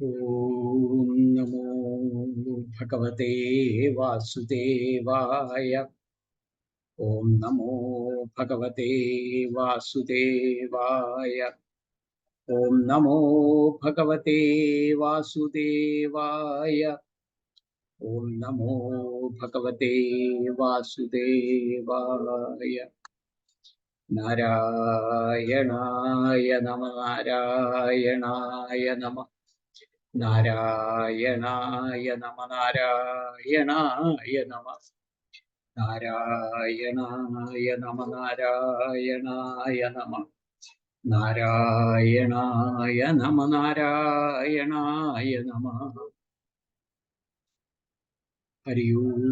ഓം നമോ ഭഗവതേ വാസുദേവായ. ഓം നമോ ഭഗവതേ വാസുദേവായ. ഓം നമോ ഭഗവതേ വാസുദേവായ. ഓം നമോ ഭഗവതേ വാസുദേവായ. നാരായണായ നമ. നാരായണായ നമ. നാരായണായ നമ. നാരായണായ നമ. നാരായണായ നമ. നാരായണായ നമ. നാരായണായ നമ. നാരായണായ നമ. ഹരി ഓം.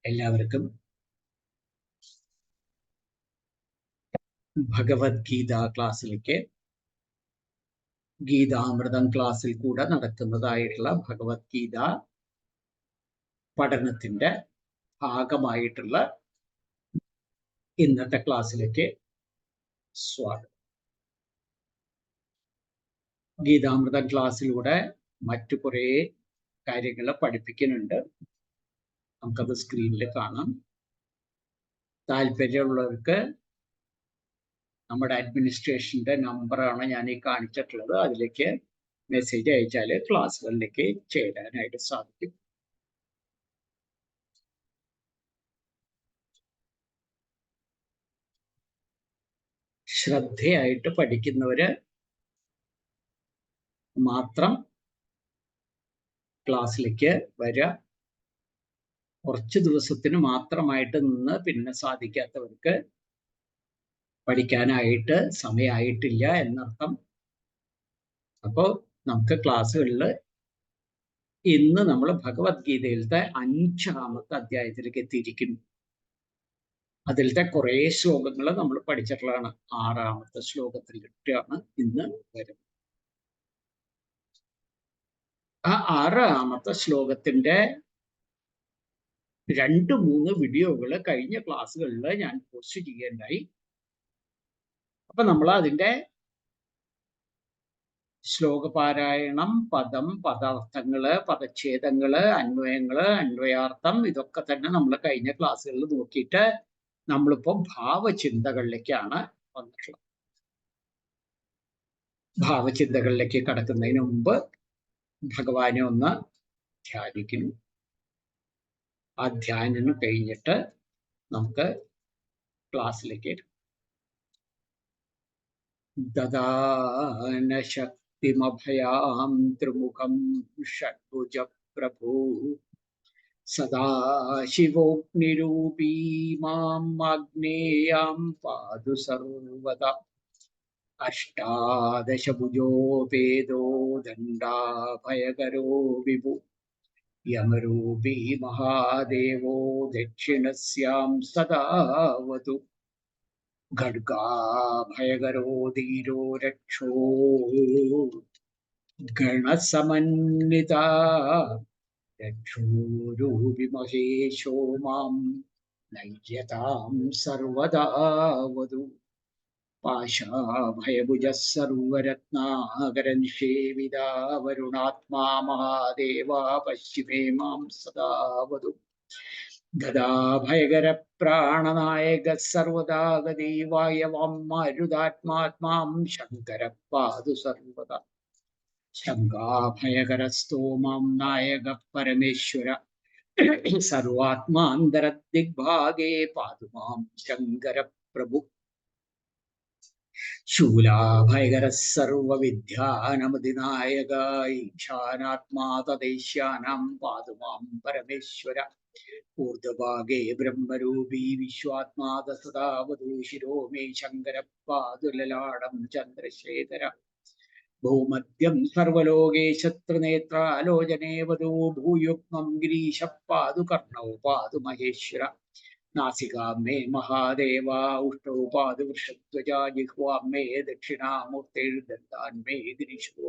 എല്ലാവർക്കും ഭഗവത്ഗീത ക്ലാസ്സിലേക്ക്, ഗീതാമൃതം ക്ലാസ്സിൽ കൂടെ നടക്കുന്നതായിട്ടുള്ള ഭഗവത്ഗീത പഠനത്തിന്റെ ഭാഗമായിട്ടുള്ള ഇന്നത്തെ ക്ലാസ്സിലേക്ക് സ്വാഗതം. ഗീതാമൃതം ക്ലാസ്സിലൂടെ മറ്റു കുറേ കാര്യങ്ങൾ പഠിപ്പിക്കുന്നുണ്ട്. നമുക്കത് സ്ക്രീനിൽ കാണാം. താല്പര്യമുള്ളവർക്ക് നമ്മുടെ അഡ്മിനിസ്ട്രേഷന്റെ നമ്പറാണ് ഞാൻ ഈ കാണിച്ചിട്ടുള്ളത്. അതിലേക്ക് മെസ്സേജ് അയച്ചാൽ ക്ലാസ്സുകളിലേക്ക് ചേരാനായിട്ട് സാധിക്കും. ശ്രദ്ധയായിട്ട് പഠിക്കുന്നവര് മാത്രം ക്ലാസ്സിലേക്ക് വരിക. കുറച്ച് ദിവസത്തിന് മാത്രമായിട്ട് നിന്ന് പിന്നെ സാധിക്കാത്തവർക്ക് പഠിക്കാനായിട്ട് സമയമായിട്ടില്ല എന്നർത്ഥം. അപ്പോൾ നമുക്ക് ക്ലാസ്സുകളിൽ ഇന്ന് നമ്മൾ ഭഗവത്ഗീതയിലത്തെ 5-ാമത്തെ അധ്യായത്തിലേക്ക് എത്തിയിരിക്കുന്നു. അതിലത്തെ കുറേ ശ്ലോകങ്ങൾ നമ്മൾ പഠിച്ചിട്ടുള്ളതാണ്. 6-ാമത്തെ ശ്ലോകത്തിലാണ് ഇന്ന് വരുന്നത്. ആ 6-ാമത്തെ ശ്ലോകത്തിന്റെ 2-3 വീഡിയോകൾ കഴിഞ്ഞ ക്ലാസ്സുകളിൽ ഞാൻ പോസ്റ്റ് ചെയ്യേണ്ടായി. അപ്പൊ നമ്മൾ അതിന്റെ ശ്ലോകപാരായണം, പദം, പദാർത്ഥങ്ങള്, പദച്ഛേദങ്ങള്, അന്വയങ്ങള്, അന്വയാർത്ഥം, ഇതൊക്കെ തന്നെ നമ്മൾ കഴിഞ്ഞ ക്ലാസ്സുകളിൽ നോക്കിയിട്ട് നമ്മളിപ്പോ ഭാവചിന്തകളിലേക്കാണ് വന്നിട്ടുള്ളത്. ഭാവചിന്തകളിലേക്ക് കടക്കുന്നതിന് മുമ്പ് ഭഗവാനെ ഒന്ന് ധ്യാനിക്കുന്നു. ആ ധ്യാനം കഴിഞ്ഞിട്ട് നമുക്ക് ക്ലാസ്സിലേക്ക് ദദാന ശക്തിമഭയാം ത്രിമുഖം ഷഡ്ഭുജ പ്രഭു സദാശിവോഗ്നിരൂപീ മാം ആഗ്നേയാം പാതു സർവദാ. അഷ്ടാദശഭുജോ വേദോ ദണ്ഡാഭയകരോ വിഭു യമരൂപീ മഹാദേവോ ദക്ഷിണസ്യാം സദാവതു. ഖഡ്ഗാഭയകരോ ധീരോ രക്ഷോ ഗണസമന്വിതാ രക്ഷോരൂപി മഹേശോ മാം നൈര്യതാം സർവദാ വദു. പാശാഭയഭുജഃ സർവരത്നാകരനിഷേവിതാ വരുണാത്മാ മഹാദേവാ പശ്ചിമേ മാം സദാ വദു. ഗദാഭയകര പ്രാണനായക സർവദാ ഗതീവായ വാം മാരുതാത്മാത്മാം ശങ്കര പാതു സർവദാ. ശങ്കാഭയകരസ്തോ മാം നായക പരമേശ്വര സർവാത്മാന്തരദിഗ്ഭാഗേ പാതു മാം ശങ്കര പ്രഭു. ശൂലാഭയകര സർവവിദ്യാനമതിനായക ഈശാനാത്മാ തദ്ദേശ്യാനാം പാതു മാം Parameshwara. ഊർധ്വഭാഗേ ബ്രഹ്മരൂപീ വിശ്വാത്മാ സദാവതു. ശിരോ may Shankara പാതു ലലാടം Chandrasekhara. ഭൂമധ്യം സർവലോകേശ ത്രിനേത്രാലോചനേ വധൂ. ഭൂയുഗ്മം ഗിരീശ പാതു കർണൗ പാതു Maheshwara. നാസികാം may Mahadeva ഉഷ്ടൗ പാതു വൃഷധ്വജ. ജിഹ്വാം may ദക്ഷിണാമൂർത്തേർദന്താൻ may ഗിരീശോ.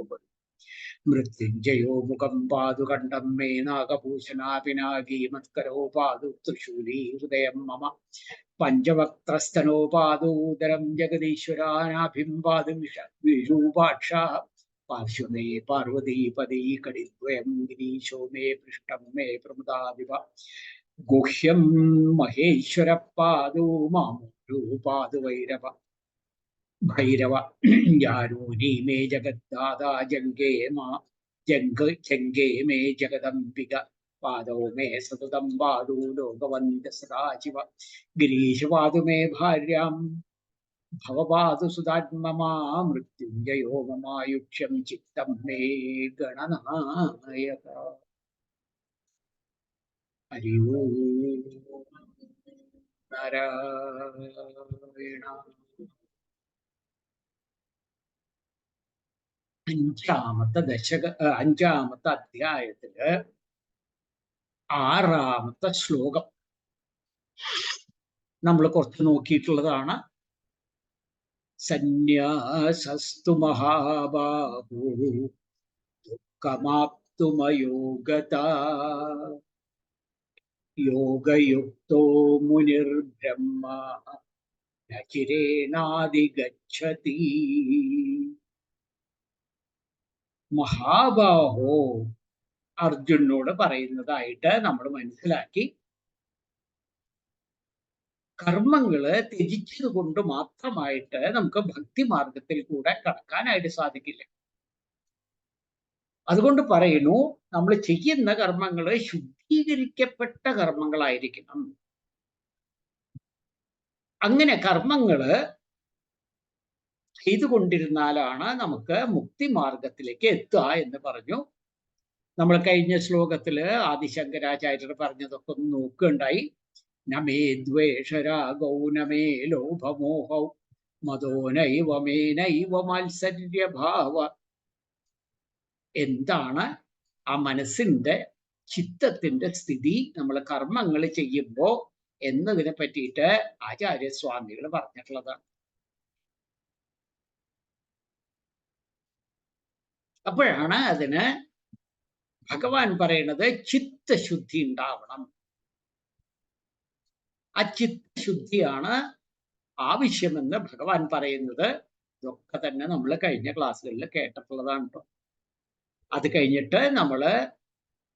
മൃത്യുഞ്ജയോ മുഖം പാതു കണ്ഠം മേ നാഗഭൂഷണാപിനാകീ മത്കരോ പാതു തൃശൂലീ ഹൃദയം മമ പഞ്ചവക്ത്രസ്തനോ പാദോദരം ജഗദീശ്വരാനാഭിം പാദം Virupaksha പാർശ്വമേ പാർവതീപദീ കടിദ്വയം ഗിരീശോ may പൃഷ്ടം may പ്രമുദാദിവ ഗുഹ്യം Maheshwara പാദോ മാമൂപാദു Bhairava യാരൂനി may ജഗദ്ദാതാ ജംഗേ may Jagadambika പാദോ may സതതം പാദോ ലോകവന്ദ സദാശിവ ഗിരീശപാദു മേ ഭാര്യാം ഭവപാദു സുതാത്മമാ മൃത്യുഞ്ജയോ മമായുക്ഷ്യം ചിത്തം മേ ഗണനായക. ഹരി ഓം നാരായണ. അഞ്ചാമത്തെ അധ്യായത്തില് 6ാമത്തെ ശ്ലോകം നമ്മൾ കുറച്ച് നോക്കിയിട്ടുള്ളതാണ്. സന്യാസസ്തു മഹാബാഹോ ദുഃഖമാപ്തുമയോഗത യോഗയുക്തോ മുനിർബ്രഹ്മ ന ചിരേണാധിഗച്ഛതി. മഹാബാഹോ അർജുനോട് പറയുന്നതായിട്ട് നമ്മൾ മനസ്സിലാക്കി. കർമ്മങ്ങള് ത്യജിച്ചത് കൊണ്ട് മാത്രമായിട്ട് നമുക്ക് ഭക്തി മാർഗത്തിൽ കൂടെ കടക്കാനായിട്ട് സാധിക്കില്ല. അതുകൊണ്ട് പറയുന്നു, നമ്മൾ ചെയ്യുന്ന കർമ്മങ്ങള് ശുദ്ധീകരിക്കപ്പെട്ട കർമ്മങ്ങളായിരിക്കണം. അങ്ങനെ കർമ്മങ്ങള് ചെയ്തുകൊണ്ടിരുന്നാലാണ് നമുക്ക് മുക്തി മാർഗത്തിലേക്ക് എത്തുക എന്ന് പറഞ്ഞു. നമ്മൾ കഴിഞ്ഞ ശ്ലോകത്തില് ആദിശങ്കരാചാര്യർ പറഞ്ഞതൊക്കെ ഒന്ന് നോക്കുകയുണ്ടായി. നമേ ദ്വേഷരാഗൗ നമേ ലോഭമോഹൗ മതോ നൈവ മേ നൈവ മാത്സര്യഭാവ. എന്താണ് ആ മനസ്സിന്റെ ചിത്തത്തിന്റെ സ്ഥിതി നമ്മൾ കർമ്മങ്ങൾ ചെയ്യുമ്പോ എന്നതിനെ പറ്റിയിട്ട് ആചാര്യസ്വാമികൾ പറഞ്ഞിട്ടുള്ളതാണ്. അപ്പോഴാണ് അതിന് ഭഗവാൻ പറയുന്നത് ചിത്തശുദ്ധി ഉണ്ടാവണം. ആ ചിത്തശുദ്ധിയാണ് ആവശ്യമെന്ന് ഭഗവാൻ പറയുന്നത്. ഇതൊക്കെ തന്നെ നമ്മൾ കഴിഞ്ഞ ക്ലാസ്സുകളിൽ കേട്ടിട്ടുള്ളതാണ് കേട്ടോ. അത് കഴിഞ്ഞിട്ട് നമ്മള്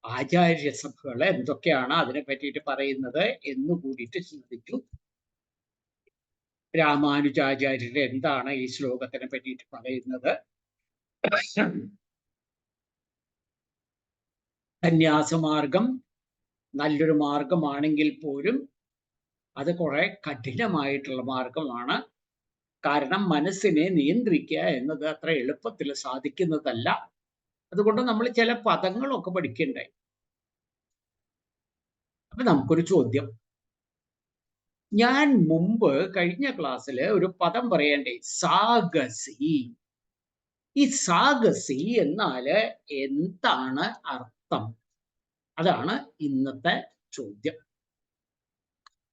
ആചാര്യസഭകൾ എന്തൊക്കെയാണ് അതിനെ പറ്റിയിട്ട് പറയുന്നത് എന്ന് കൂടിയിട്ട് ചിന്തിച്ചു. രാമാനുജാചാര്യർ എന്താണ് ഈ ശ്ലോകത്തിനെ പറ്റിയിട്ട് പറയുന്നത്? സന്യാസമാർഗം നല്ലൊരു മാർഗമാണെങ്കിൽ പോലും അത് കുറെ കഠിനമായിട്ടുള്ള മാർഗമാണ്. കാരണം മനസ്സിനെ നിയന്ത്രിക്കുക എന്നത് അത്ര എളുപ്പത്തിൽ സാധിക്കുന്നതല്ല. അതുകൊണ്ട് നമ്മൾ ചില പദങ്ങളൊക്കെ പഠിക്കണ്ടായി. അപ്പൊ നമുക്കൊരു ചോദ്യം. ഞാൻ മുമ്പ് കഴിഞ്ഞ ക്ലാസ്സിൽ ഒരു പദം പറയണ്ടേ, സാഗസി. ഈ സാഗസി എന്നാല് എന്താണ് അർത്ഥം? അതാണ് ഇന്നത്തെ ചോദ്യം.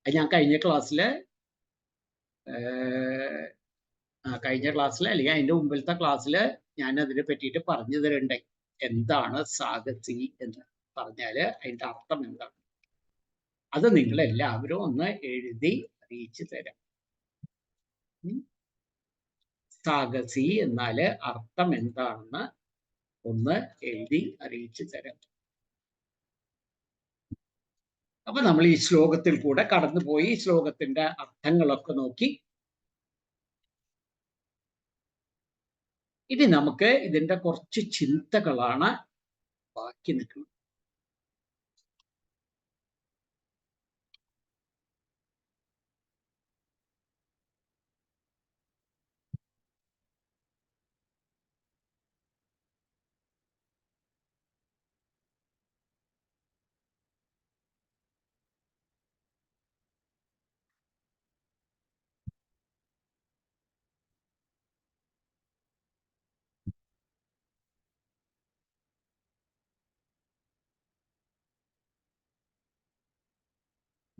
ഞാൻ കഴിഞ്ഞ ക്ലാസ്സില് അല്ലെങ്കിൽ അതിന്റെ മുമ്പിലത്തെ ക്ലാസ്സിൽ ഞാൻ അതിനെ പറ്റിയിട്ട് പറഞ്ഞു തരണ്ടേ. എന്താണ് സാഗസി എന്ന് പറഞ്ഞാല് അതിന്റെ അർത്ഥം എന്താണ്? അത് നിങ്ങൾ എല്ലാവരും ഒന്ന് എഴുതി അറിയിച്ചു തരാം. സാഗസി എന്നാല് അർത്ഥം എന്താണെന്ന് ഒന്ന് എഴുതി അറിയിച്ചു തരാം. അപ്പൊ നമ്മൾ ഈ ശ്ലോകത്തിൽ കൂടെ കടന്നുപോയി ശ്ലോകത്തിന്റെ അർത്ഥങ്ങളൊക്കെ നോക്കി. ഇനി നമുക്ക് ഇതിന്റെ കുറച്ച് ചിന്തകളാണ് ബാക്കി നിൽക്കുന്നത്.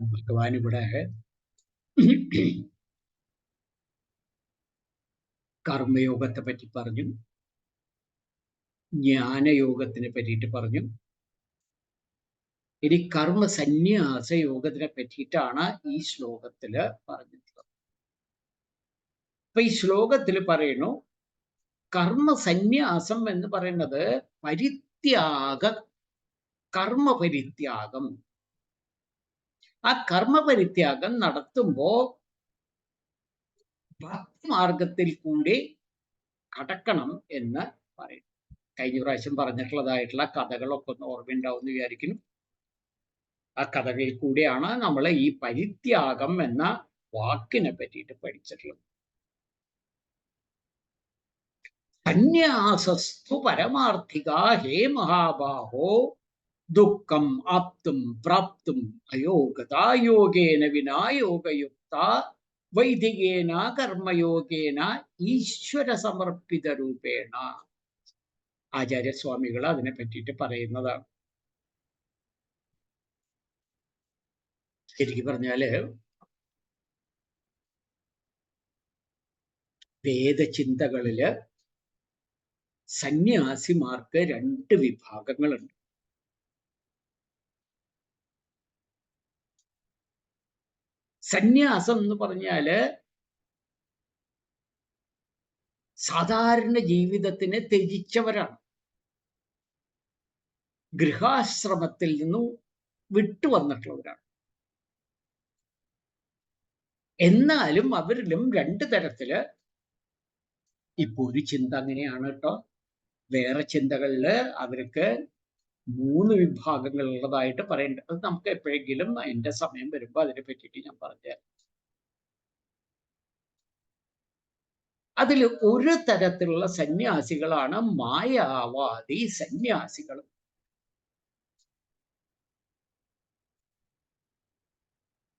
ഭഗവാൻ ഇവിടെ കർമ്മയോഗത്തെ പറ്റി പറഞ്ഞു. ജ്ഞാനയോഗത്തിനെ പറ്റിയിട്ട് പറഞ്ഞു. ഇനി കർമ്മ സന്യാസ യോഗത്തിനെ പറ്റിയിട്ടാണ് ഈ ശ്ലോകത്തില് പറഞ്ഞിട്ടുള്ളത്. അപ്പൊ ഈ ശ്ലോകത്തിൽ പറയുന്നു, കർമ്മ സന്യാസം എന്ന് പറയുന്നത് കർമ്മപരിത്യാഗം. ആ കർമ്മപരിത്യാഗം നടത്തുമ്പോ ഭക്തിമാർഗത്തിൽ കൂടി കടക്കണം എന്ന് പറയും. കഴിഞ്ഞ പ്രാവശ്യം പറഞ്ഞിട്ടുള്ളതായിട്ടുള്ള കഥകളൊക്കെ ഒന്ന് ഓർമ്മയുണ്ടാവും എന്ന് വിചാരിക്കുന്നു. ആ കഥകളിൽ കൂടിയാണ് നമ്മൾ ഈ പരിത്യാഗം എന്ന വാക്കിനെ പറ്റിയിട്ട് പഠിച്ചിട്ടുള്ളത്. സന്യാസസ്തു പരമാർത്ഥിക ഹേ മഹാബാഹോ ദുഃഖം ആപ്തും പ്രാപ്തും അയോഗതാ യോഗേന വിനാ യോഗയുക്ത വൈദികേന കർമ്മയോഗേന ഈശ്വര സമർപ്പിത രൂപേണ. ആചാര്യസ്വാമികൾ അതിനെ പറ്റിയിട്ട് പറയുന്നതാണ്. ശരിക്കും പറഞ്ഞാല് വേദചിന്തകളില് സന്യാസിമാർക്ക് 2 വിഭാഗങ്ങളുണ്ട്. സന്യാസം എന്ന് പറഞ്ഞാല് സാധാരണ ജീവിതത്തിനെ ത്യജിച്ചവരാണ്. ഗൃഹാശ്രമത്തിൽ നിന്നും വിട്ടുവന്നിട്ടുള്ളവരാണ്. എന്നാലും അവരിലും 2 തരത്തില്, ഇപ്പൊ ഒരു ചിന്ത അങ്ങനെയാണ് കേട്ടോ. വേറെ ചിന്തകളില് അവർക്ക് 3 വിഭാഗങ്ങൾ ഉള്ളതായിട്ട് പറയേണ്ടത്. അത് നമുക്ക് എപ്പോഴെങ്കിലും എൻ്റെ സമയം വരുമ്പോൾ അതിനെ പറ്റിയിട്ട് ഞാൻ പറഞ്ഞുതരാം. അതിൽ ഒരു തരത്തിലുള്ള സന്യാസികളാണ് മായാവാദി സന്യാസികൾ.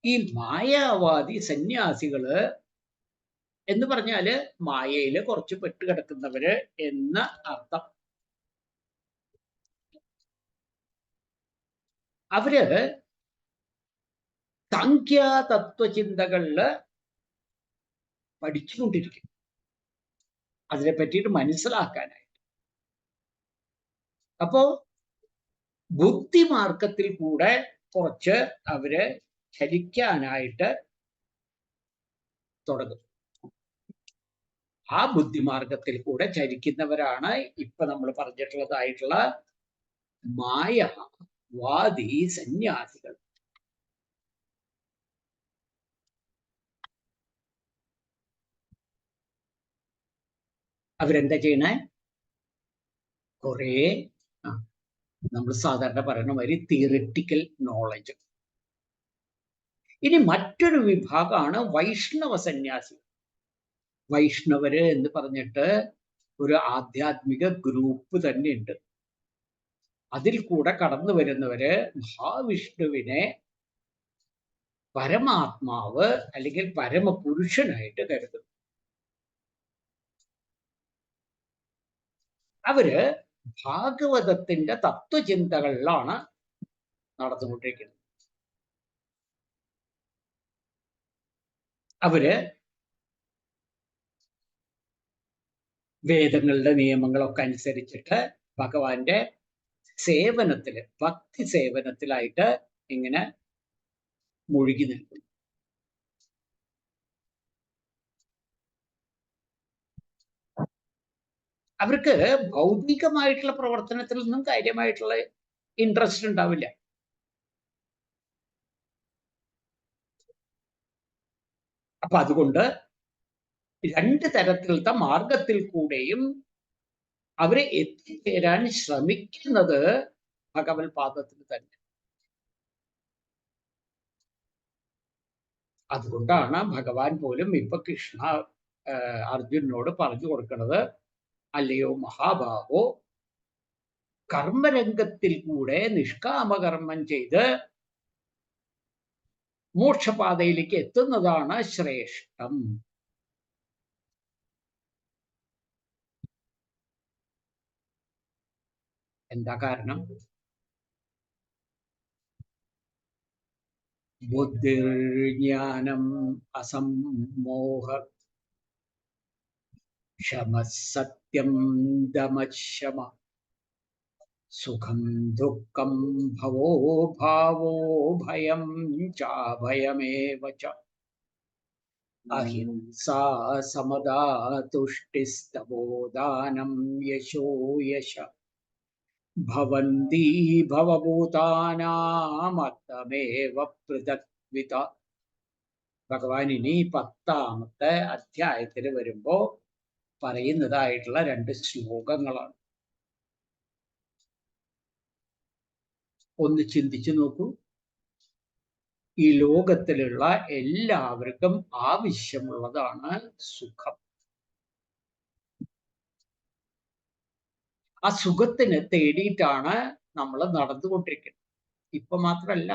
ഈ മായാവാദി സന്യാസികള് എന്ന് പറഞ്ഞാല് മായയില് കുറച്ച് പെട്ടുകിടക്കുന്നവര് എന്ന അർത്ഥം. അവര് സാഖ്യതത്വചിന്തകളില് പഠിച്ചുകൊണ്ടിരിക്കും, അതിനെ പറ്റിയിട്ട് മനസ്സിലാക്കാനായിട്ട്. അപ്പോ ബുദ്ധിമാർഗത്തിൽ കൂടെ കുറച്ച് അവര് ചലിക്കാനായിട്ട് തുടങ്ങും. ആ ബുദ്ധിമാർഗത്തിൽ കൂടെ ചലിക്കുന്നവരാണ് ഇപ്പൊ നമ്മൾ പറഞ്ഞിട്ടുള്ളതായിട്ടുള്ള മായവാദി സന്യാസികൾ. അവരെന്താ ചെയ്യണേ? കുറേ നമ്മൾ സാധാരണ പറയുന്ന മാതിരി തിയറിറ്റിക്കൽ നോളജ്. ഇനി മറ്റൊരു വിഭാഗമാണ് വൈഷ്ണവ സന്യാസികൾ. വൈഷ്ണവര് എന്ന് പറഞ്ഞിട്ട് ഒരു ആധ്യാത്മിക ഗ്രൂപ്പ് തന്നെ ഉണ്ട്. അതിൽ കൂടെ കടന്നു വരുന്നവര് മഹാവിഷ്ണുവിനെ പരമാത്മാവ് അല്ലെങ്കിൽ പരമപുരുഷനായിട്ട് കരുതുന്നു. അവര് ഭാഗവതത്തിന്റെ തത്വചിന്തകളിലാണ് നടന്നുകൊണ്ടിരിക്കുന്നത്. അവര് വേദങ്ങളുടെ നിയമങ്ങളൊക്കെ അനുസരിച്ചിട്ട് ഭഗവാന്റെ സേവനത്തില്, ഭക്തി സേവനത്തിലായിട്ട് ഇങ്ങനെ മുഴുകി നിൽക്കുന്നു. അവർക്ക് ഭൗതികമായിട്ടുള്ള പ്രവർത്തനത്തിൽ നിന്നും കാര്യമായിട്ടുള്ള ഇൻട്രസ്റ്റ് ഉണ്ടാവില്ല. അപ്പൊ അതുകൊണ്ട് 2 തരത്തിലത്തെ മാർഗത്തിൽ കൂടെയും അവരെ എത്തിച്ചേരാൻ ശ്രമിക്കുന്നത് ഭഗവത് പാദത്തിൽ തന്നെ. അതുകൊണ്ടാണ് ഭഗവാൻ പോലും ഇപ്പൊ കൃഷ്ണ അർജുനനോട് പറഞ്ഞു കൊടുക്കുന്നത്, അല്ലയോ മഹാബാഹോ, കർമ്മരംഗത്തിൽ കൂടെ നിഷ്കാമകർമ്മം ചെയ്ത് മോക്ഷപാതയിലേക്ക് എത്തുന്നതാണ് ശ്രേഷ്ഠം. എന്താ കാരണം? ബുദ്ധിർജ്ഞാനം അസംമോഹ ക്ഷമ സത്യം ദമശമ സുഖം ദുഃഖം ഭവോ ഭാവോ ഭയം ചാഭയമേവ ച അഹിംസാ സമദാ തുഷ്ടിസ്തപോദാനം യശോ യശ ഭവന്തി ഭവഭൂതാനാമത്തമേവ പൃഥക്വിത. ഭഗവാൻ ഇനി 10ാമത്തെ അധ്യായത്തിൽ വരുമ്പോ പറയുന്നതായിട്ടുള്ള 2 ശ്ലോകങ്ങളാണ്. ഒന്ന് ചിന്തിച്ചു നോക്കൂ. ഈ ലോകത്തിലുള്ള എല്ലാവർക്കും ആവശ്യമുള്ളതാണ് സുഖം. ആ സുഖത്തിന് തേടിയിട്ടാണ് നമ്മൾ നടന്നുകൊണ്ടിരിക്കുന്നത്. ഇപ്പൊ മാത്രല്ല,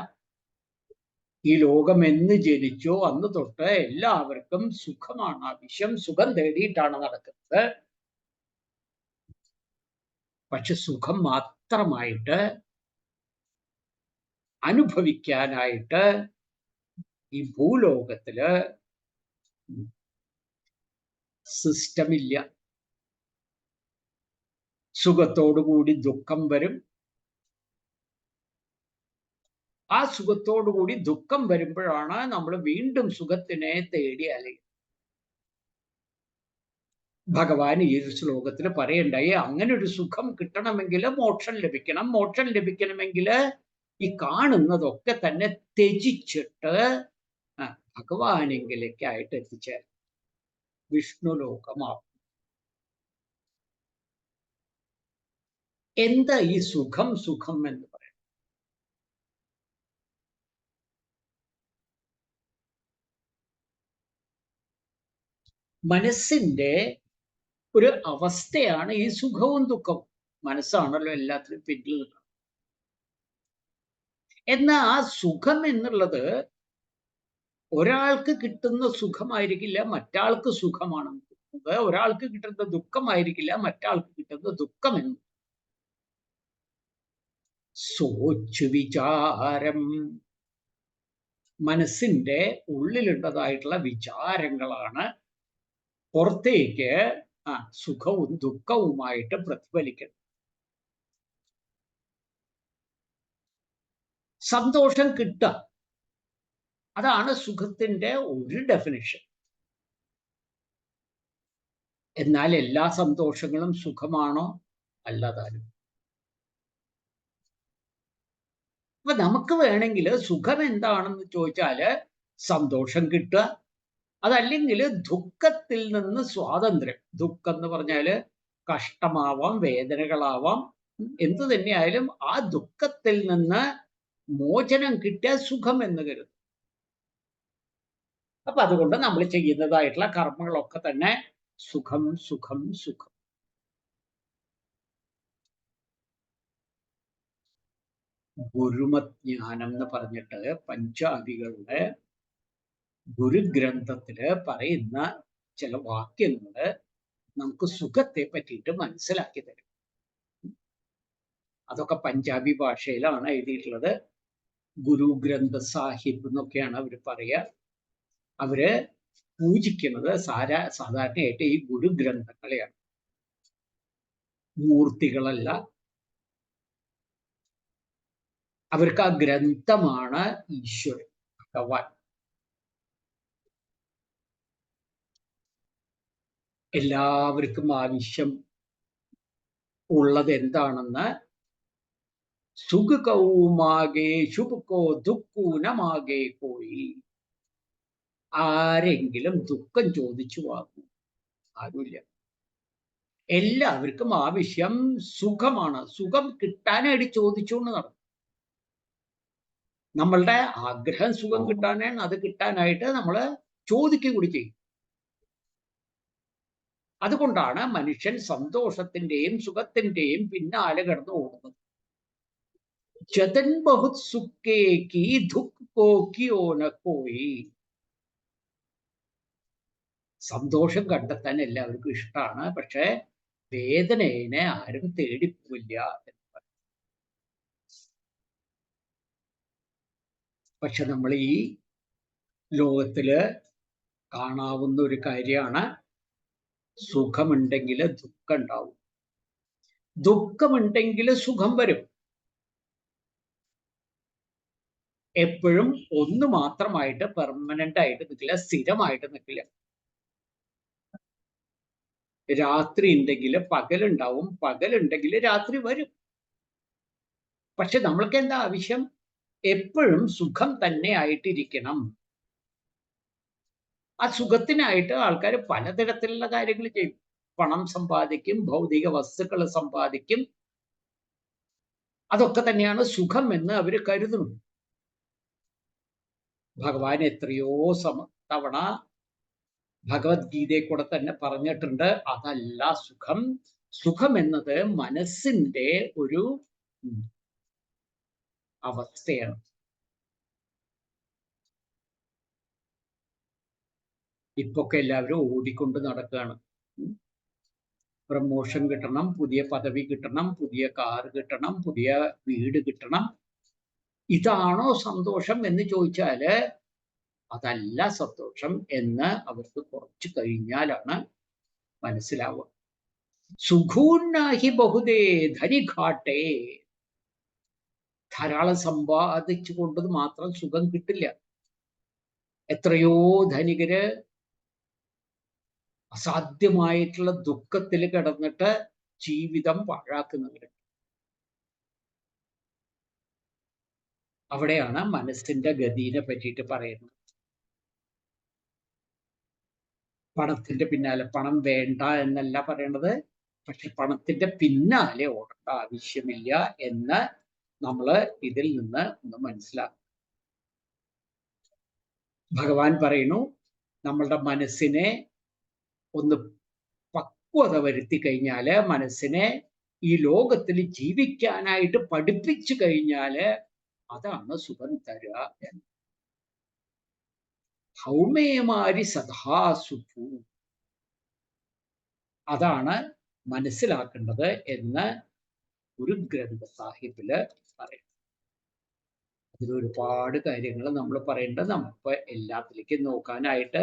ഈ ലോകം എന്ന് ജനിച്ചോ അന്ന് തൊട്ട് എല്ലാവർക്കും സുഖമാണ് ആവശ്യം. സുഖം തേടിയിട്ടാണ് നടക്കുന്നത്. പക്ഷെ സുഖം മാത്രമായിട്ട് അനുഭവിക്കാനായിട്ട് ഈ ഭൂലോകത്തില് സിസ്റ്റമില്ല. സുഖത്തോടുകൂടി ദുഃഖം വരും. ആ സുഖത്തോടുകൂടി ദുഃഖം വരുമ്പോഴാണ് നമ്മൾ വീണ്ടും സുഖത്തിനെ തേടി അലയുന്നത്. ഭഗവാൻ ഈ ഒരു ശ്ലോകത്തിൽ പറയണ്ടായി, അങ്ങനെ ഒരു സുഖം കിട്ടണമെങ്കിൽ മോക്ഷം ലഭിക്കണം. മോക്ഷം ലഭിക്കണമെങ്കിൽ ഈ കാണുന്നതൊക്കെ തന്നെ ത്യജിച്ചിട്ട് ഭഗവാനെങ്കിലേക്കായിട്ട് എത്തിച്ചേരും. വിഷ്ണു ലോകമാവും. എന്താ ഈ സുഖം സുഖം എന്ന് പറയുന്നത്? മനസ്സിന്റെ ഒരു അവസ്ഥയാണ് ഈ സുഖവും ദുഃഖവും. മനസ്സാണല്ലോ എല്ലാത്തിനും പിന്നിൽ നിൽക്കുന്നത്. എന്നാൽ ആ സുഖം എന്നുള്ളത് ഒരാൾക്ക് കിട്ടുന്ന സുഖമായിരിക്കില്ല മറ്റാൾക്ക് സുഖമാണ്. ഒരാൾക്ക് കിട്ടുന്ന ദുഃഖമായിരിക്കില്ല മറ്റാൾക്ക് കിട്ടുന്ന ദുഃഖമെന്ന്. സോച്ചു വിചാരം, മനസ്സിന്റെ ഉള്ളിലുള്ളതായിട്ടുള്ള വിചാരങ്ങളാണ് പുറത്തേക്ക് സുഖവും ദുഃഖവുമായിട്ട് പ്രതിഫലിക്കുന്നത്. സന്തോഷം കിട്ടുക, അതാണ് സുഖത്തിന്റെ ഒരു ഡെഫിനിഷൻ. എന്നാൽ എല്ലാ സന്തോഷങ്ങളും സുഖമാണോ? അല്ലതാനും. അപ്പൊ നമുക്ക് വേണമെങ്കിൽ സുഖം എന്താണെന്ന് ചോദിച്ചാല് സന്തോഷം കിട്ടുക, അതല്ലെങ്കിൽ ദുഃഖത്തിൽ നിന്ന് സ്വാതന്ത്ര്യം. ദുഃഖം എന്ന് പറഞ്ഞാല് കഷ്ടമാവാം, വേദനകളാവാം, എന്തു തന്നെയായാലും ആ ദുഃഖത്തിൽ നിന്ന് മോചനം കിട്ടിയ സുഖം എന്ന് കരുതും. അപ്പൊ അതുകൊണ്ട് നമ്മൾ ചെയ്യുന്നതായിട്ടുള്ള കർമ്മങ്ങളൊക്കെ തന്നെ സുഖം സുഖം സുഖം. ഗുരുമജ്ഞാനം എന്ന് പറഞ്ഞിട്ട് പഞ്ചാബികളുടെ ഗുരുഗ്രന്ഥത്തില് പറയുന്ന ചില വാക്യങ്ങള് നമുക്ക് സുഖത്തെ പറ്റിയിട്ട് മനസ്സിലാക്കി തരും. അതൊക്കെ പഞ്ചാബി ഭാഷയിലാണ് എഴുതിയിട്ടുള്ളത്. ഗുരു ഗ്രന്ഥ സാഹിബ് എന്നൊക്കെയാണ് അവർ പറയുക. അവര് പൂജിക്കുന്നത് സാധാരണയായിട്ട് ഈ ഗുരുഗ്രന്ഥങ്ങളെയാണ്, മൂർത്തികളല്ല. അവർക്ക് ആ ഗ്രന്ഥമാണ് ഈശ്വരൻ, ഭഗവാൻ. എല്ലാവർക്കും ആവശ്യം ഉള്ളത് എന്താണെന്ന് സുഖകൗമാകെ ശുഭകോ ദുഃഖൂനമാകെ പോയി. ആരെങ്കിലും ദുഃഖം ചോദിച്ചു വാങ്ങും? ആരുമില്ല. എല്ലാവർക്കും ആവശ്യം സുഖമാണ്. സുഖം കിട്ടാനായിട്ട് ചോദിച്ചുകൊണ്ട് നടക്കും. നമ്മളുടെ ആഗ്രഹം സുഖം കിട്ടാനാണ്. അത് കിട്ടാനായിട്ട് നമ്മൾ ചോദിക്കുക കൂടി ചെയ്യും. അതുകൊണ്ടാണ് മനുഷ്യൻ സന്തോഷത്തിന്റെയും സുഖത്തിന്റെയും പിന്നാലെ കടന്നു ഓടുന്നത്. ജതൻ ബഹുത് സുഖേ കി ദുഃഖ് കോ കിയോ ന കോയി. സന്തോഷം കണ്ടെത്താൻ എല്ലാവർക്കും ഇഷ്ടമാണ്, പക്ഷെ വേദനയെ ആരും തേടിപ്പോവില്ല എന്ന് പറയും. പക്ഷെ നമ്മൾ ഈ ലോകത്തില് കാണാവുന്ന ഒരു കാര്യമാണ്, സുഖമുണ്ടെങ്കിൽ ദുഃഖം ഉണ്ടാവും. ദുഃഖമുണ്ടെങ്കിൽ സുഖം വരും. എപ്പോഴും ഒന്ന് മാത്രമായിട്ട് പെർമനന്റ് ആയിട്ട് നിൽക്കില്ല, സ്ഥിരമായിട്ട് നിൽക്കില്ല. രാത്രി ഉണ്ടെങ്കിൽ പകലുണ്ടാവും, പകലുണ്ടെങ്കിൽ രാത്രി വരും. പക്ഷെ നമ്മൾക്ക് എന്താ ആവശ്യം? എപ്പോഴും സുഖം തന്നെ ആയിട്ടിരിക്കണം. ആ സുഖത്തിനായിട്ട് ആൾക്കാർ പലതരത്തിലുള്ള കാര്യങ്ങൾ ചെയ്യും. പണം സമ്പാദിക്കും, ഭൗതിക വസ്തുക്കൾ സമ്പാദിക്കും. അതൊക്കെ തന്നെയാണ് സുഖം എന്ന് അവർ കരുതുന്നു. ഭഗവാൻ എത്രയോ തവണ ഭഗവത്ഗീതയെ കൂടെ തന്നെ പറഞ്ഞിട്ടുണ്ട്, അതല്ല സുഖം. സുഖം എന്നത് മനസ്സിന്റെ ഒരു അവസ്ഥയാണ്. ഇപ്പൊക്കെ എല്ലാവരും ഓടിക്കൊണ്ട് നടക്കുകയാണ്. പ്രമോഷൻ കിട്ടണം, പുതിയ പദവി കിട്ടണം, പുതിയ കാർ കിട്ടണം, പുതിയ വീട് കിട്ടണം. ഇതാണോ സന്തോഷം എന്ന് ചോദിച്ചാല് അതല്ല സന്തോഷം എന്ന് അവർക്ക് കുറച്ച് കഴിഞ്ഞാലാണ് മനസ്സിലാവുക. സുഖൂന്നാഹി ബഹുദേ ധനിഘാട്ടെ. ധാരാളം സമ്പാദിച്ചു കൊണ്ട് മാത്രം സുഖം കിട്ടില്ല. എത്രയോ ധനികര് അസാധ്യമായിട്ടുള്ള ദുഃഖത്തിൽ കിടന്നിട്ട് ജീവിതം പാഴാക്കുന്നവര്. അവിടെയാണ് മനസ്സിന്റെ ഗതിയെ പറ്റിയിട്ട് പറയുന്നത്. പണത്തിന്റെ പിന്നാലെ, പണം വേണ്ട എന്നല്ല പറയണത്, പക്ഷെ പണത്തിന്റെ പിന്നാലെ ഓടേണ്ട ആവശ്യമില്ല എന്ന് നമ്മൾ ഇതിൽ നിന്ന് ഒന്ന് മനസ്സിലാക്കും. ഭഗവാൻ പറയുന്നു, നമ്മളുടെ മനസ്സിനെ ഒന്ന് പക്വത വരുത്തി കഴിഞ്ഞാല്, മനസ്സിനെ ഈ ലോകത്തിൽ ജീവിക്കാനായിട്ട് പഠിപ്പിച്ചു കഴിഞ്ഞാല് അതാണ് സുഖം തരുക എന്ന്. ഹൗമേമാരി സദാ സുഖു, അതാണ് മനസ്സിലാക്കേണ്ടത് എന്ന് ഒരു ഗ്രന്ഥ സാഹിബില് പറയും. അതിലൊരുപാട് കാര്യങ്ങൾ നമ്മൾ പറയേണ്ടത്, നമുക്ക് എല്ലാത്തിലേക്കും നോക്കാനായിട്ട്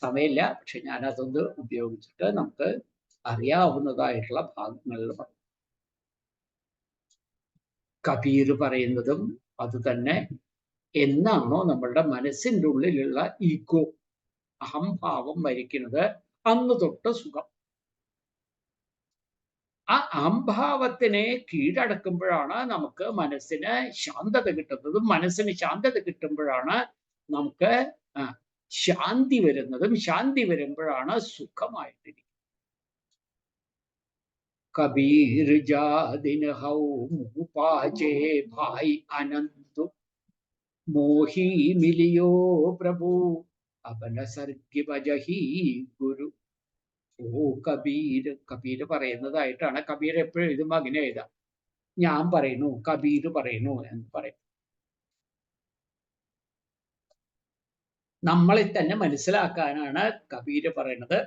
സമയമില്ല. പക്ഷെ ഞാൻ അതൊന്ന് ഉപയോഗിച്ചിട്ട് നമുക്ക് അറിയാവുന്നതായിട്ടുള്ള ഭാഗങ്ങളിൽ പറയും. കബീർ പറയുന്നതും അത് തന്നെ. എന്നാണോ നമ്മളുടെ മനസ്സിൻ്റെ ഉള്ളിലുള്ള ഈഗോ, അഹംഭാവം മരിക്കുന്നത്, അന്ന് തൊട്ട് സുഖം. ആ അഹംഭാവത്തിനെ കീഴടക്കുമ്പോഴാണ് നമുക്ക് മനസ്സിന് ശാന്തത കിട്ടുന്നതും. മനസ്സിന് ശാന്തത കിട്ടുമ്പോഴാണ് നമുക്ക് ശാന്തി വരുന്നതും. ശാന്തി വരുമ്പോഴാണ് സുഖമായിട്ടിരിക്കുന്നത്. കബീർ ജാദിൻ ഹൗ പാചേ ഭായ് അനന്തു മോഹി മിലിയോ പ്രഭു അപന സർഗി ഭജഹി ഗുരു. ഓ കബീർ, കബീർ പറയുന്നതായിട്ടാണ്. കബീർ എപ്പോഴും എഴുതുമ്പോ അങ്ങനെ എഴുതാം. ഞാൻ പറയുന്നു, കബീർ പറയുന്നു എന്ന് പറയും. നമ്മളെ തന്നെ മനസ്സിലാക്കാനാണ് കബീർ പറയുന്നത്.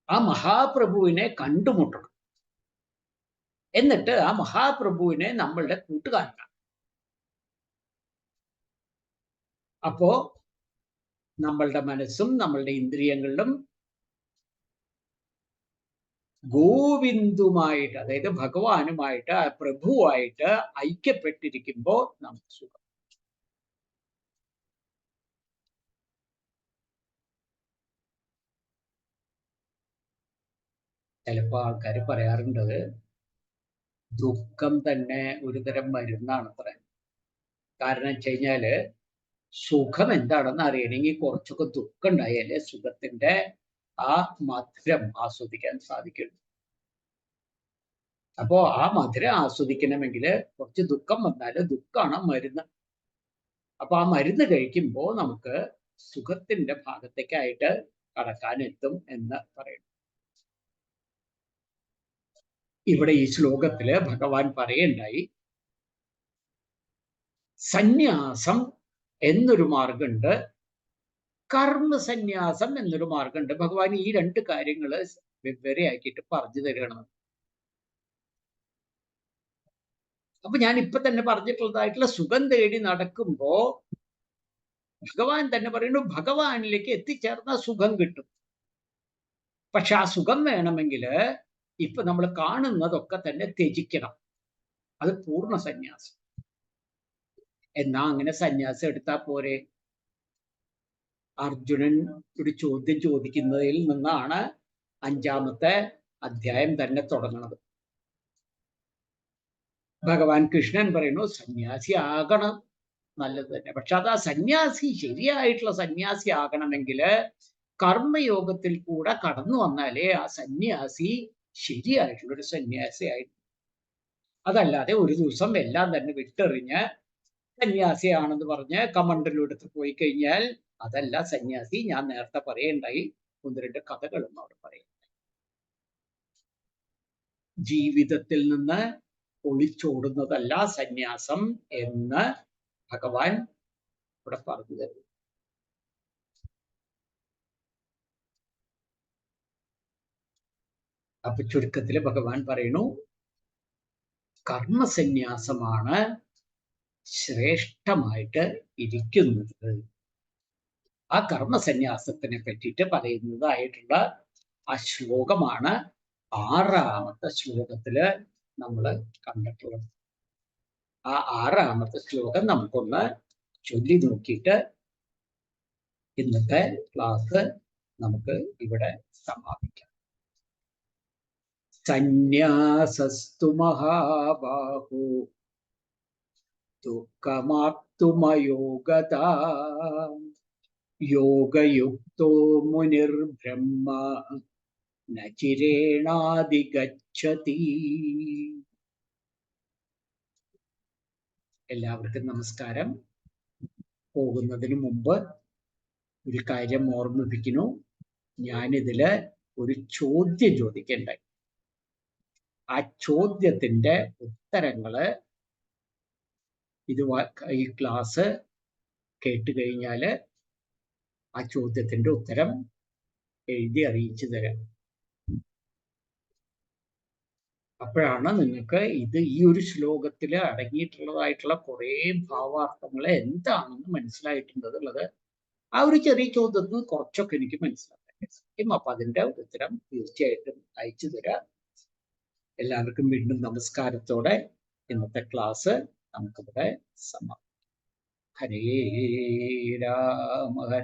ആ മഹാപ്രഭുവിനെ കണ്ടുമുട്ടണം. എന്നിട്ട് ആ മഹാപ്രഭുവിനെ നമ്മളുടെ കൂട്ടുകാരനാണ്. അപ്പോ നമ്മളുടെ മനസ്സും നമ്മളുടെ ഇന്ദ്രിയങ്ങളിലും ഗോവിന്ദുമായിട്ട്, അതായത് ഭഗവാനുമായിട്ട്, പ്രഭുവായിട്ട് ഐക്യപ്പെട്ടിരിക്കുമ്പോൾ നമുക്ക് സുഖം. ചിലപ്പോൾ ആൾക്കാർ പറയാറുണ്ട്, ദുഃഖം തന്നെ ഒരു തരം മരുന്നാണ് അത്ര. കാരണം വെച്ച് കഴിഞ്ഞാല് സുഖം എന്താണെന്ന് അറിയണമെങ്കിൽ കുറച്ചൊക്കെ ദുഃഖം ഉണ്ടായാലേ സുഖത്തിന്റെ ആ മധുരം ആസ്വദിക്കാൻ സാധിക്കുള്ളൂ. അപ്പോ ആ മധുരം ആസ്വദിക്കണമെങ്കിൽ കുറച്ച് ദുഃഖം വന്നാല് ദുഃഖമാണ് മരുന്ന്. അപ്പൊ ആ മരുന്ന് കഴിക്കുമ്പോൾ നമുക്ക് സുഖത്തിന്റെ ഭാഗത്തേക്കായിട്ട് കടക്കാനെത്തും എന്ന് പറയുന്നു. ഇവിടെ ഈ ശ്ലോകത്തില് ഭഗവാൻ പറയുണ്ടായി, സന്യാസം എന്നൊരു മാർഗമുണ്ട്, കർമ്മസന്യാസം എന്നൊരു മാർഗമുണ്ട്. ഭഗവാൻ ഈ രണ്ട് കാര്യങ്ങള് വെവ്വേറെ ആക്കിയിട്ട് പറഞ്ഞു തരണം. അപ്പൊ ഞാൻ ഇപ്പൊ തന്നെ പറഞ്ഞിട്ടുള്ളതായിട്ടുള്ള സുഖം തേടി നടക്കുമ്പോ ഭഗവാൻ തന്നെ പറയുന്നു, ഭഗവാനിലേക്ക് എത്തിച്ചേർന്ന സുഖം കിട്ടും. പക്ഷെ ആ സുഖം വേണമെങ്കിൽ ഇപ്പൊ നമ്മൾ കാണുന്നതൊക്കെ തന്നെ ത്യജിക്കണം. അത് പൂർണ്ണ സന്യാസം. എന്നാ അങ്ങനെ സന്യാസം എടുത്താൽ പോരെ? അർജുനൻ ഒരു ചോദ്യം ചോദിക്കുന്നതിൽ നിന്നാണ് 5-ാമത്തെ അധ്യായം തന്നെ തുടങ്ങുന്നത്. ഭഗവാൻ കൃഷ്ണൻ പറയുന്നു സന്യാസി ആകണം, നല്ലത് തന്നെ. പക്ഷെ അത് ആ സന്യാസി ശരിയായിട്ടുള്ള സന്യാസി ആകണമെങ്കിൽ കർമ്മയോഗത്തിൽ കൂടെ കടന്നു വന്നാലേ ആ സന്യാസി ശരിയായിട്ടുള്ളൊരു സന്യാസിയായിട്ട്. അതല്ലാതെ ഒരു ദിവസം എല്ലാം തന്നെ വിട്ടെറിഞ്ഞ് സന്യാസിയാണെന്ന് പറഞ്ഞ് കമണ്ടലെടുത്ത് പോയി കഴിഞ്ഞാൽ അതല്ല സന്യാസി. ഞാൻ നേരത്തെ പറയണ്ടായി, 1-2 കഥകളും അവിടെ പറയും. ജീവിതത്തിൽ നിന്ന് ഒളിച്ചോടുന്നതല്ല സന്യാസം എന്ന് ഭഗവാൻ ഇവിടെ പറഞ്ഞു തരുന്നു. അപ്പൊ ചുരുക്കത്തില് ഭഗവാൻ പറയുന്നു കർമ്മസന്യാസമാണ് ശ്രേഷ്ഠമായിട്ട് ഇരിക്കുന്നത്. ആ കർമ്മസന്യാസത്തിനെ പറ്റിയിട്ട് പറയുന്നതായിട്ടുള്ള ആ ശ്ലോകമാണ് 6-ാമത്തെ ശ്ലോകത്തില് നമ്മൾ കണ്ടിട്ടുള്ളത്. ആ 6-ാമത്തെ ശ്ലോകം നമുക്കൊന്ന് ചൊല്ലി നോക്കിയിട്ട് ഇന്നത്തെ ക്ലാസ് നമുക്ക് ഇവിടെ സമാപിക്കാം. സന്യാസസ്തു മഹാബാഹോ ദുഃഖമാപ്തുമയോഗതാ യോഗയുക്തോ മുനിർബ്രഹ്മ ന ചിരേണാധിഗച്ഛതി. എല്ലാവർക്കും നമസ്കാരം. പോകുന്നതിന് മുമ്പ് ഒരു കാര്യം ഓർമ്മിപ്പിക്കുന്നു. ഞാനിതില് ഒരു ചോദ്യം ചോദിക്കണ്ടായി. ആ ചോദ്യത്തിന്റെ ഉത്തരങ്ങള് ഈ ക്ലാസ് കേട്ട് കഴിഞ്ഞാല് ആ ചോദ്യത്തിന്റെ ഉത്തരം എഴുതി അറിയിച്ചു തരാം. അപ്പോഴാണ് നിങ്ങൾക്ക് ഈ ഒരു ശ്ലോകത്തിൽ അടങ്ങിയിട്ടുള്ളതായിട്ടുള്ള കുറേ ഭാവാർത്ഥങ്ങൾ എന്താണെന്ന് മനസ്സിലായിട്ടുള്ളത്. ആ ഒരു ചെറിയ ചോദ്യത്തിന് കുറച്ചൊക്കെ എനിക്ക് മനസ്സിലാക്കാൻ സാധിക്കും. അപ്പൊ അതിന്റെ ഉത്തരം തീർച്ചയായിട്ടും അയച്ചു തരാം. എല്ലാവർക്കും വീണ്ടും നമസ്കാരത്തോടെ ഇന്നത്തെ ക്ലാസ് നമുക്കിവിടെ സമാപിക്കാം. ഹരേ രാമ ഹരേ